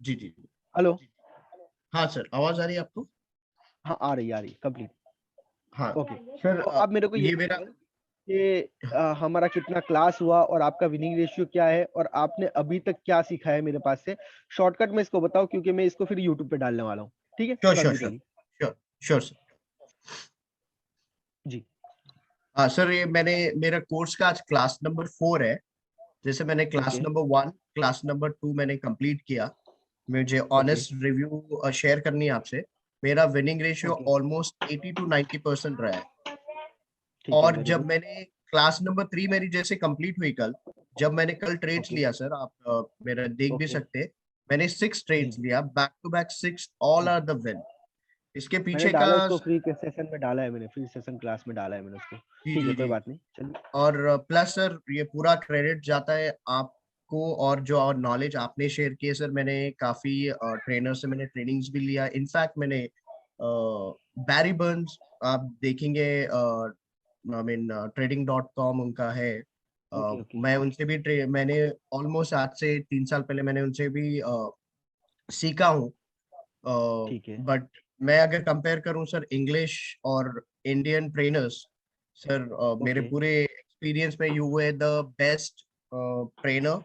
जी जी। Hello. हाँ sir, आवाज आ रही है आपको? हाँ, आ रही कंप्लीट। हाँ ओके, सर, तो आप मेरे को ये ये मेरा बताओ कि हमारा कितना क्लास हुआ और आपका विनिंग रेशियो क्या है और आपने अभी तक क्या सीखा है मेरे पास से। शॉर्टकट में इसको बताओ क्योंकि मैं इसको फिर यूट्यूब पे डालने वाला हूँ। ठीक है, sure sure sure practically. Sure sure sir. जी। हाँ सर, ये मेरा कोर्स का आज क्लास नंबर 4 है। जैसे मैंने class okay. Number 1, class number 2 मैंने कंप्लीट किया। मुझे ओके। ऑनेस्ट रिव्यू शेयर करनी है आपसे। मेरा winning ratio okay. Almost 80 to 90% रहा है। ठीक है, और वेरी जब गुड। मैंने क्लास नंबर 3 मेरी जैसे कंप्लीट हुई कल, जब मैंने कल ट्रेड्स ओके। लिया सर, आप मेरा देख भी ओके। सकते हैं। मैंने 6 जी ट्रेड्स जी। लिया, बैक टू बैक 6, ऑल जी, आर द विन। इसके मैंने पीछे का डाला उसको फ्री के सेशन में डाला है, मैंने फ्री सेशन क्लास में डाला है मैंने उसको। जी ठीक है, जी कोई जी। बात नहीं, चलिए। और प्लस सर, ये पूरा क्रेडिट जाता है आपको, और जो और नॉलेज आपने शेयर की है सर। मैंने काफी ट्रेनर से मैंने ट्रेनिंग्स भी लिया। इनफैक्ट मैंने बैरी बर्न्स, आप देखेंगे, आई मीन trading.com उनका है। ओके। ओके। मैं उनसे भी मैंने ऑलमोस्ट आज से 3 साल पहले मैंने उनसे भी सीखा हूँ। ठीक है। बट मैं अगर कंपेयर करूं सर, इंग्लिश और इंडियन ट्रेनर्स, सर मेरे ओके। पूरे एक्सपीरियंस में you way the best trainer.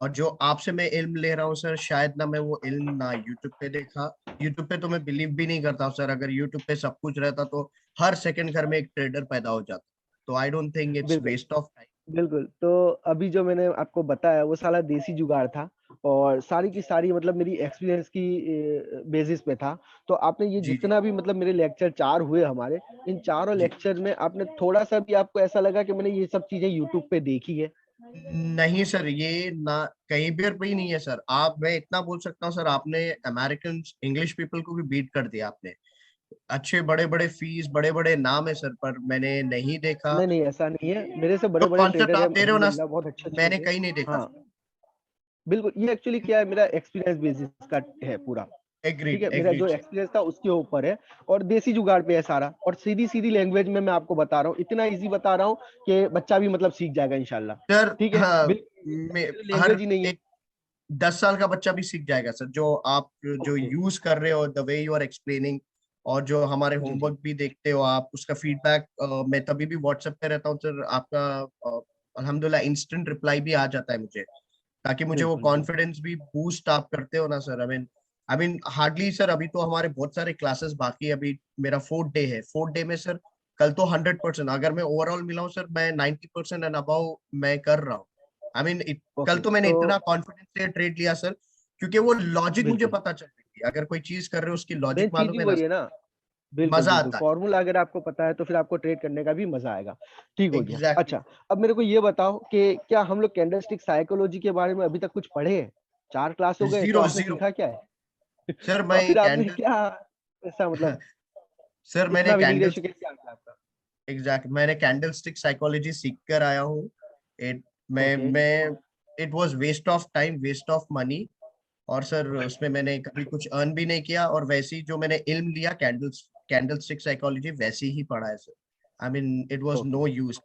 और जो आपसे मैं इल्म ले रहा हूँ सर, शायद ना मैं वो इल्म ना यूट्यूब पे देखा। यूट्यूब पे तो मैं बिलीव भी नहीं करता हूँ सर। अगर यूट्यूब पे सब कुछ रहता तो हर सेकंड घर में एक ट्रेडर पैदा हो जाता। तो आई डोंट थिंक इट्स बिल्कुल। Waste of time. बिल्कुल, तो अभी जो मैंने आपको बताया वो साला देसी जुगाड़ था और सारी की सारी मतलब मेरी एक्सपीरियंस की बेसिस पे था। तो आपने ये जी जी। जितना भी मतलब मेरे लेक्चर 4 हुए हमारे, इन चारों जी लेक्चर में आपने थोड़ा-सा भी आपको ऐसा लगा कि मैंने ये सब चीज़ें यूट्यूब पे देखी है? नहीं सर, ये ना कहीं पर भी नहीं है सर। आप, मैं इतना बोल सकता हूँ सर, आपने अमेरिकन इंग्लिश पीपल को भी बीट कर दिया आपने। अच्छे बड़े बड़े फीस, बड़े बड़े नाम है सर, पर मैंने नहीं देखा। नहीं, नहीं ऐसा नहीं है। मेरे से जो बड़े-बड़े कॉन्सेप्ट ट्रेडर हैं आप दे रहे हो ना, अल्हम्दुलिल्लाह, बहुत अच्छे-अच्छे मैंने होंगे। कहीं नहीं देखा हाँ, सर। बिल्कुल, ये एक्चुअली क्या है, मेरा एक्सपीरियंस बेसिस का है पूरा। ठीक एग्रीड है, मेरा एग्रीड जो सर। एक्सपीरियंस था उसके ऊपर है और देसी जुगाड़ पे है सारा और सीधी-सीधी लैंग्वेज में मैं आपको बता रहा हूँ। इतना ईज़ी बता रहा हूँ कि बच्चा भी मतलब सीख जाएगा इंशाल्लाह। सर ठीक है? हाँ, मैं बिल्कुल हर लैंग्वेज ही नहीं है। एक 10 साल का बच्चा भी सीख जाएगा सर, जो आप जो ओके। यूज कर रहे हो, the way you are explaining. और जो हमारे जी, जी। होमवर्क भी देखते हो आप, उसका फीडबैक मैं तभी भी व्हाट्सएप पे रहता हूँ सर। आपका अल्हम्दुलिल्लाह इंस्टेंट रिप्लाई भी आ जाता है मुझे, ताकि मुझे वो बिल्कुल, बिल्कुल। कॉन्फिडेंस भी बूस्ट आप करते हो ना sir. I mean hardly sir, अभी तो हमारे बहुत सारे क्लासेस बाकी है। अभी मेरा 4th डे है। 4th डे में सर, कल तो 100%, अगर मैं ओवरऑल मिलाऊं सर, मैं 90% एंड अबाउ मैं कर रहा हूँ। आई मीन कल ओके, तो मैंने तो इतना कॉन्फिडेंस से ट्रेड लिया सर, क्योंकि वो लॉजिक मुझे बिल्कुल, पता चल रही थी। अगर कोई चीज कर रहे हो उसकी लॉजिक मेन चीज़ मालूम ही है ना वही है सर, ना। बिल्कुल, मजा बिल्कुल, आता है। फ़ॉर्मूला अगर आपको पता है तो फिर आपको ट्रेड करने का भी मज़ा आएगा। ठीक हो गया। एग्जैक्टली। अच्छा, अब मेरे को ये बताओ कि क्या हम लोग कैंडलस्टिक साइकोलॉजी के बारे में अभी तक कुछ पढ़े हैं? 4 क्लास हो गए तो जीरो आपने जीरो। सीखा क्या है? सर और मैं फिर आपने कैंडल क्या ऐसा मतलब सर मैंने इतना विनिंग कैंडल रेशियो कैसे आ गया आपका? मैंने कैंडल स्टिक साइकोलॉजी सीख कर आया हूँ। It okay. मैं it was waste of time, waste of money. और सर उसमें मैंने कभी कुछ अर्न भी नहीं किया, और वैसी जो मैंने इल्म लिया कैंडल स्टिक साइकोलॉजी, वैसी ही पढ़ा है sir. I mean it was okay. No use.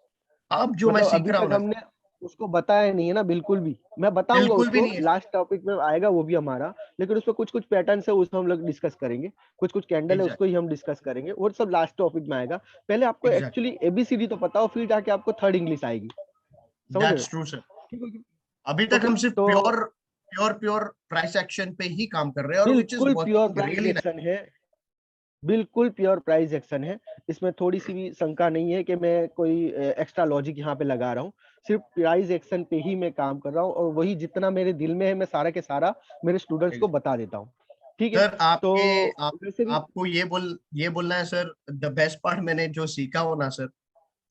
अब जो मैं मतलब सीख अभी रहा तक हूँ ना सर, हमने उसको बताया नहीं है ना बिल्कुल भी। मैं बताऊँगा बिल्कुल भी उसको, नहीं है लास्ट टॉपिक में आएगा वो भी हमारा, लेकिन उसमें कुछ-कुछ पैटर्न्स है उसमें हम लोग डिस्कस करेंगे। कुछ-कुछ कैंडल है एग्जैक्ट उसको ही हम डिस्कस करेंगे, वो सब लास्ट टॉपिक में आएगा। पहले आपको एग्जैक्ट एक्चुअली एबीसीडी तो पता हो फिर जाके आपको थर्ड इंग्लिश आएगी। समझ रहे हो? That's true sir. ठीक है? अभी तक ओके, हम सिर्फ तो pure pure pure price action पे ही काम कर रहे हैं, और विच इज बिल्कुल pure working price really. Action है। बिल्कुल प्योर प्राइस एक्शन है। इसमें थोड़ी-सी भी शंका नहीं है कि मैं कोई एक्स्ट्रा लॉजिक यहाँ पे लगा रहा हूँ। सिर्फ प्राइस एक्शन पे ही मैं काम कर रहा हूँ और वही जितना मेरे दिल में है मैं सारा के सारा मेरे स्टूडेंट्स को बता देता हूँ। ठीक है? सर तो आप वैसे भी आपको ये बोलना है सर, द बेस्ट पार्ट मैंने जो सीखा हो ना सर,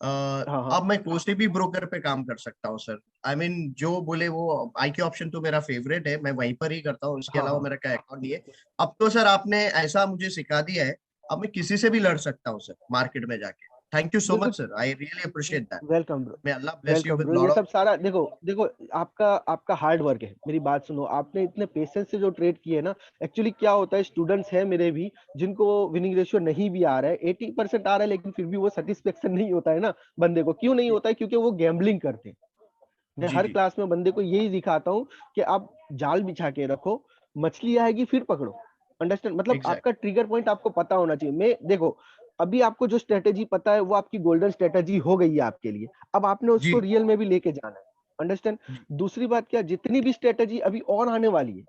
हाँ, हाँ। अब मैं कोई भी ब्रोकर पे काम कर सकता हूँ सर। आई मीन जो बोले वो, आई के ऑप्शन तो मेरा फेवरेट है, मैं वहीं पर ही करता हूँ। इसके हाँ, अलावा हाँ। मेरा क्या अकाउंट नहीं है। अब तो सर आपने ऐसा मुझे सिखा दिया है, अब मैं किसी से भी लड़ सकता हूँ सर मार्केट में जाके। थैंक यू सो बिल्कुल। Much sir, I really appreciate that. Welcome bro. May Allah bless you welcome with bro. ये लॉट ऑफ। सब सारा देखो देखो आपका आपका हार्ड वर्क है। मेरी बात सुनो, आपने इतने पेशेंस से जो ट्रेड किए ना, एक्चुअली क्या होता है स्टूडेंट्स हैं मेरे भी जिनको विनिंग रेशियो नहीं भी आ रहा है, 80% आ रहा है लेकिन फिर भी वो सैटिस्फैक्शन नहीं होता है ना बंदे को। क्यों नहीं होता है? क्योंकि वो गैम्बलिंग करते हैं। मैं जी हर जी। क्लास में बंदे को यही दिखाता हूँ कि आप जाल बिछा के रखो, मछली आएगी फिर पकड़ो। अंडरस्टैंड, मतलब एग्जैक्ट आपका ट्रिगर पॉइंट आपको पता होना चाहिए। मैं देखो, अभी आपको जो स्ट्रेटेजी पता है वो आपकी गोल्डन स्ट्रेटेजी हो गई है आपके लिए, अब आपने जी उसको रियल में भी लेके जाना है। अंडरस्टैंड। जी दूसरी बात क्या, जितनी भी स्ट्रेटेजी अभी और आने वाली है,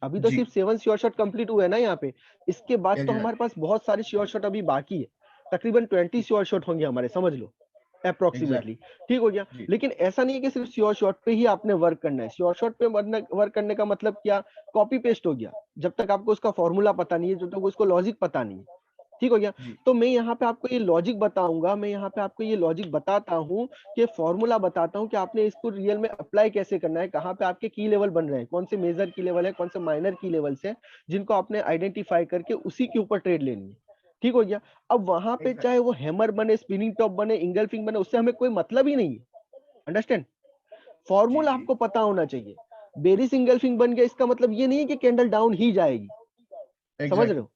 अभी तो जी सिर्फ 7 श्योर शॉट कंप्लीट हुए हैं ना यहाँ पे, इसके बाद तो एग्जैक्ट हमारे पास बहुत सारे श्योर शॉट अभी बाकी है। तकरीबन 20 श्योर शॉट होंगे हमारे, समझ लो एग्जैक्ट अप्रोक्सीमेटली। ठीक हो गया। जी लेकिन ऐसा नहीं है कि सिर्फ श्योर शॉट पे ही आपने वर्क करना है। श्योर शॉट पे वर्क करने का मतलब क्या, कॉपी पेस्ट हो गया। जब तक आपको उसका फॉर्मूला पता नहीं है, जब तक उसको लॉजिक पता नहीं है, ठीक हो गया। जी तो मैं यहाँ पे आपको ये लॉजिक बताऊंगा, मैं यहाँ पे आपको ये लॉजिक बताता हूँ, कि फॉर्मूला बताता हूँ कि आपने इसको रियल में अप्लाई कैसे करना है, कहाँ पे आपके की लेवल बन रहे हैं, कौन से मेजर की लेवल है, कौन से माइनर की लेवल्स है, जिनको आपने आइडेंटिफाई करके उसी के ऊपर ट्रेड लेनी है। ठीक हो गया। अब वहां पे एग्जैक्ट चाहे वो हैमर बने, स्पिनिंग टॉप बने, इंगल्फिंग बने, उससे हमें कोई मतलब ही नहीं है। अंडरस्टैंड। जी फॉर्मूला जी आपको पता होना चाहिए। बेरिस इंगल्फिंग बन गया, इसका मतलब ये नहीं है कि कैंडल डाउन ही जाएगी। समझ रहे एग्जैक्टली हो।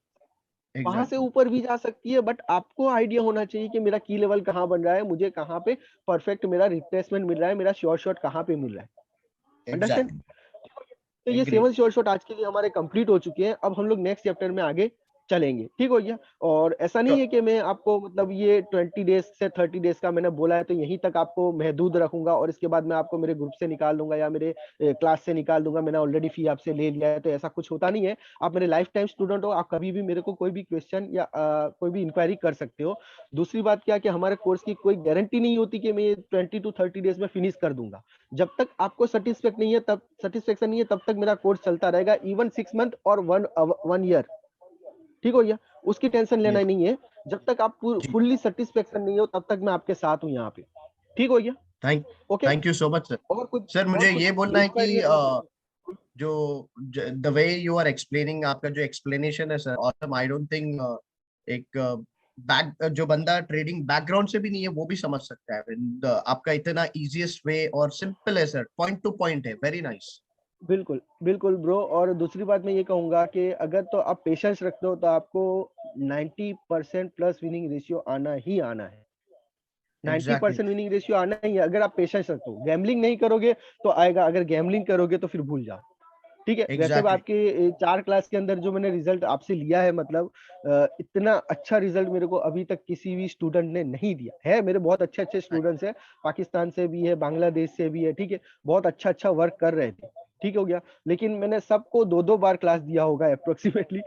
वहां से एग्जैक्टली ऊपर भी जा सकती है, बट आपको आइडिया होना चाहिए कि मेरा की लेवल कहाँ बन रहा है, मुझे कहाँ पे परफेक्ट मेरा रिप्लेसमेंट मिल रहा है, मेरा श्योर शॉट कहाँ पे मिल रहा है। अंडरस्टैंड। एग्जैक्टली तो ये एग्री 7 श्योर शॉट आज के लिए हमारे कंप्लीट हो चुके हैं। अब हम लोग नेक्स्ट चैप्टर में आगे चलेंगे। ठीक हो गया। और ऐसा नहीं है कि मैं आपको मतलब ये 20 डेज से 30 डेज का मैंने बोला है तो यहीं तक आपको महदूद रखूंगा और इसके बाद मैं आपको मेरे ग्रुप से निकाल दूंगा या मेरे क्लास से निकाल दूंगा, मैंने ऑलरेडी फी आपसे ले लिया है। तो ऐसा कुछ होता नहीं है। आप मेरे लाइफ टाइम स्टूडेंट हो, आप कभी भी मेरे को कोई भी क्वेश्चन या कोई भी इंक्वायरी कर सकते हो। दूसरी बात क्या कि हमारे कोर्स की कोई गारंटी नहीं होती कि मैं ये 20 to 30 डेज में फिनिश कर दूंगा। जब तक आपको सेटिस्फेक्शन नहीं है तब तक मेरा कोर्स चलता रहेगा, इवन 6 मंथ और 1 ईयर। ठीक हो गया। उसकी टेंशन लेना यस ही नहीं है। जब तक आप जी फुल्ली सेटिस्फेक्शन नहीं हो तब तक मैं आपके साथ हूँ यहाँ पे। ठीक हो गया। Thank okay. Thank you so much sir. और सर मुझे कुछ ये बोलना है कि इंक्वायरी है तो बताओ। जो the way you are explaining, आपका जो एक्सप्लेनेशन है sir awesome. I don't think एक बैक जो बंदा ट्रेडिंग बैकग्राउंड से भी नहीं है वो भी समझ सकता है। आपका इतना इजीएस्ट वे और सिंपल है सर, पॉइंट टू पॉइंट है, वेरी नाइस। बिल्कुल बिल्कुल ब्रो। और दूसरी बात मैं ये कहूंगा कि अगर तो आप पेशेंस रखते हो तो आपको 90% प्लस विनिंग रेशियो आना ही आना है। Ninety exactly percent winning ratio आना ही है अगर आप पेशेंस रखते हो। गैमलिंग नहीं करोगे तो आएगा, अगर गैमलिंग करोगे तो फिर भूल जाओ। ठीक है। वैसे भी एग्जैक्टली आपके 4 क्लास के अंदर जो मैंने रिजल्ट आपसे लिया है, मतलब इतना अच्छा रिजल्ट मेरे को अभी तक किसी भी स्टूडेंट ने नहीं दिया है। मेरे बहुत अच्छे अच्छे स्टूडेंट्स हैं, पाकिस्तान से भी है, बांग्लादेश से भी है। ठीक है। बहुत अच्छा अच्छा वर्क कर रहे थे। ठीक हो गया। लेकिन मैंने सबको 2-2 बार क्लास दिया होगा अप्रोक्सीमेटली।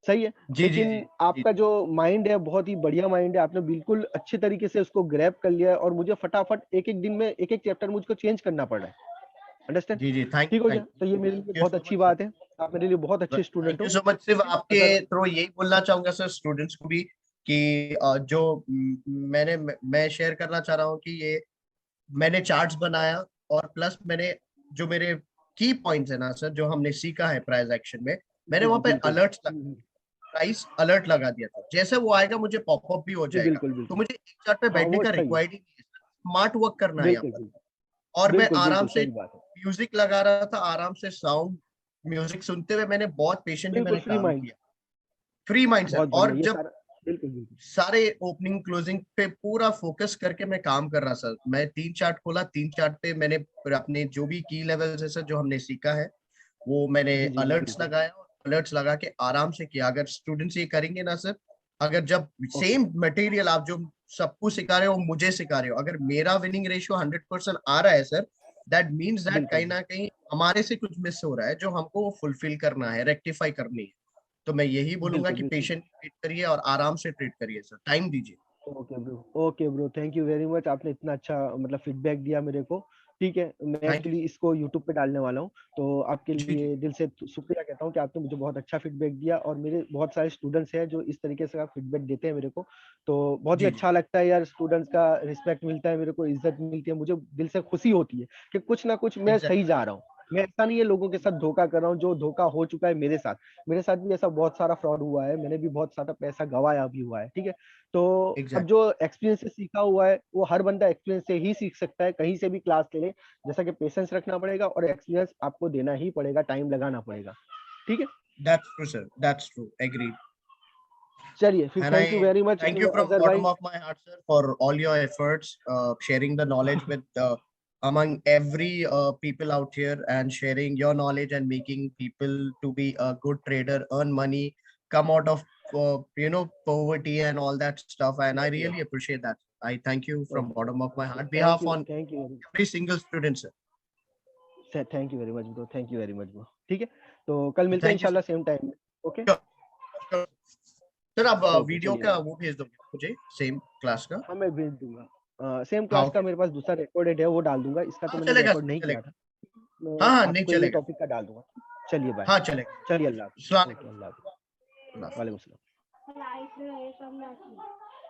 सही है। जी जी लेकिन जी जी आपका जो माइंड है बहुत ही बढ़िया माइंड है, आपने बिल्कुल अच्छे तरीके से उसको ग्रैब कर लिया है और मुझे फटाफट एक एक दिन में एक एक चैप्टर मुझको चेंज करना पड़ रहा है। अंडरस्टैंड। जी जी ठीक हो गया। थैंक तो ये मेरे लिए यू बहुत सो अच्छी मच सर। बात है। आप मेरे लिए बहुत अच्छे स्टूडेंट थैंक यू हो। So much. सिर्फ आपके अगर थ्रू यही बोलना चाहूंगा सर स्टूडेंट्स को भी कि जो मैं शेयर करना चाह रहा हूँ कि ये मैंने चार्ट्स बनाया और प्लस मैंने जो मेरे की पॉइंट्स है ना सर, जो हमने सीखा है प्राइस एक्शन में, मैंने जी वहां जी पे बिल्कुल। अलर्ट प्राइस अलर्ट लगा दिया था। जैसे वो आएगा मुझे पॉपअप भी हो जी जाएगा, बिल्कुल तो बिल्कुल। मुझे एक चार्ट पे हाँ बैठने वो का सही है। रिक्वायर्ड ही नहीं है। स्मार्ट वर्क करना है यहाँ बिल्कुल पर। बिल्कुल। और मैं बिल्कुल आराम बिल्कुल से सही बात है। म्यूजिक लगा रहा था, आराम से साउंड म्यूजिक सुनते हुए मैंने बहुत पेशेंटली बिल्कुल मैंने फ्री काम माइंड। किया। Free mind sir. बहुत बढ़िया और ये जब सारा। बिल्कुल बिल्कुल। सारे ओपनिंग क्लोजिंग पे पूरा फोकस करके मैं काम कर रहा सर। मैं 3 चार्ट खोला, 3 चार्ट पे मैंने अपने जो भी की लेवल्स है सर जो हमने सीखा है वो मैंने जी जी जी अलर्ट्स बिल्कुल। लगाया और अलर्ट्स लगा के आराम से किया। अगर स्टूडेंट्स ये करेंगे ना सर, अगर जब ओके। सेम मटेरियल आप जो सबको सिखा रहे हो मुझे सिखा रहे हो, अगर मेरा विनिंग रेशियो 100% आ रहा है सर, दैट मीन्स दैट बिल्कुल कहीं ना कहीं हमारे से कुछ मिस हो रहा है जो हमको फुलफिल करना है, रेक्टिफाई करनी है। तो मैं यही बोलूंगा बिल्कुल कि बिल्कुल। पेशेंट ट्रीट करिए और आराम से ट्रीट करिए सर, टाइम दीजिए। Okay bro. Okay bro, thank you very much. आपने इतना अच्छा मतलब फीडबैक दिया मेरे को। ठीक है। मैं थैंक यू एक्चुअली इसको यूट्यूब पे डालने वाला हूँ, तो आपके जी जी लिए दिल से शुक्रिया कहता हूँ कि आपने मुझे बहुत अच्छा फीडबैक दिया। और मेरे बहुत सारे स्टूडेंट्स हैं जो इस तरीके से फीडबैक देते हैं मेरे को, तो बहुत ही जी जी अच्छा लगता है यार। स्टूडेंट्स का रिस्पेक्ट मिलता है मेरे को, इज्जत मिलती है, मुझे दिल से खुशी होती है कि कुछ ना कुछ मैं एग्जैक्ट सही जा रहा हूँ। मैं ऐसा नहीं है लोगों के साथ धोखा कर रहा हूँ, जो धोखा हो चुका है मेरे साथ भी ऐसा बहुत सारा फ्रॉड हुआ है, मैंने भी बहुत सारा पैसा गवाया भी हुआ है। ठीक है। तो अब एग्जैक्ट जो एक्सपीरियंस से सीखा हुआ है वो हर बंदा एक्सपीरियंस से ही सीख सकता है, कहीं से भी क्लास ले ले। जैसा कि पेशेंस रखना पड़ेगा और एक्सपीरियंस आपको देना ही पड़ेगा, टाइम लगाना पड़ेगा। ठीक है। That's true sir, that's true, agreed. चलिए फिर, And thank you I very much thank you from Azhar bottom भाई। of my heart, sir, for all your efforts, sharing the knowledge with among every people out here and sharing your knowledge and making people to be a good trader, earn money, come out of poverty and all that stuff. And I Yeah. really appreciate that. I thank you from Okay. bottom of my Okay. heart behalf on Thank you every single student, sir. Thank you very much bro, thank you very much bro. ठीक है, तो कल मिलते हैं thank you इंशाल्लाह same time. Okay sir. Sir आप okay, video चलिए का बाय। वो भेज दोगे मुझे, सेम क्लास का? हाँ, मैं भेज दूंगा। सेम हाँ क्लास का ओके। मेरे पास दूसरा रिकॉर्डेड है, वो डाल दूंगा। इसका तो हाँ मैंने चलेगा रिकॉर्ड सर, नहीं किया चलेगा। था। मैं हाँ हाँ, नहीं आपको ये चलेगा। टॉपिक का डाल दूंगा। चलिए बाय। हाँ चलेगा। चलिए, अल्लाह हाफ़िज़। अस्सलाम ओके, अल्लाह हाफ़िज़। वालेकुम। वालेकुम सलाम।